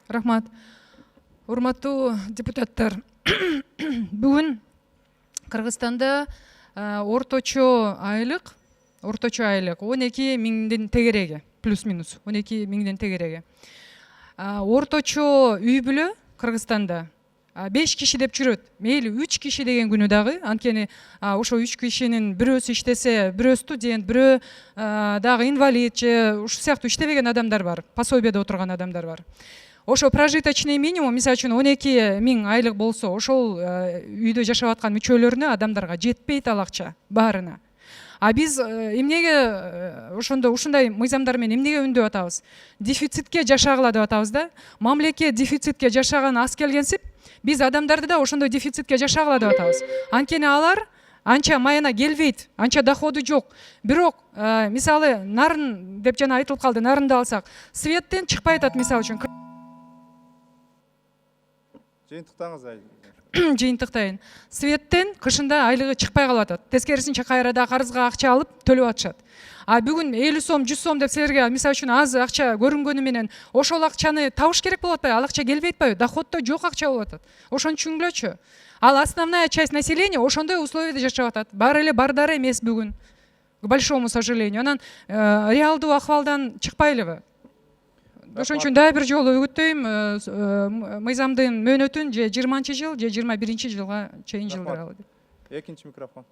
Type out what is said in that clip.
Рахмат. Урматтуу депутаттар, бүгүн Кыргызстанда орточо айлык 12 миңден тегереги, плюс-минус 12 миңден тегереги. Орточо үй бүлө Кыргызстанда 5 киши деп жүрөт. Мейли 3 киши деген күнү дагы, анткени ошо 3 кишинин бирөөсү иштесе, бирөө студент, бирөө дагы инвалид же ушу сыяктуу иштебеген адамдар бар, пособияда отурган адамдар бар. Ошо прожиточный минимум, мисалы үчүн 12 миң айлык болсо, ошол үйдө жашап аткан мүчөлөрүнө, адамдарга жетпейт ал акча баарына. Биз эмнеге ушундай мыйзамдар менен эмнеге үндөп атабыз? Дефицитке жашагыла деп атабыз да. Мамлекет дефицитке жашаган аз келгенсип, биз адамдарды да ошондой дефицитке жашагыла деп атабыз. Анткени алар анча майына келбейт, анча доходу жок. Бирок мисалы нарын деп жана айтылып калды, нарынды алсак, светтен чыкпай атат мисалы үчүн. Жыйынтыктайын. Светтен кышында айлыгы чыкпай калып атат. Тескерисинче кайрада карызга акча алып төлөп атышат. Бүгүн 50 сом, 100 сом деп силерге мисалы үчүн аз акча көрүнгөнү менен ошол акчаны табыш керек болуп атпайбы? Ал акча келбей атпайбы? Доходдо жок акча болуп атат. Ошону түшүнгүлөчү. Ал основная часть населения ошондой условияда жашап атат. Баары эле бардар эмес бүгүн. К большому сожалению. Анан реалдуу акыбалдан чыкпай элеби? Ошон үчүн дагы бир жолу үгүттөйм, мыйзамдын мөөнөтүн же 20-жыл же 21-жылга чейин жылдыралы деп. Экинчи микрофон.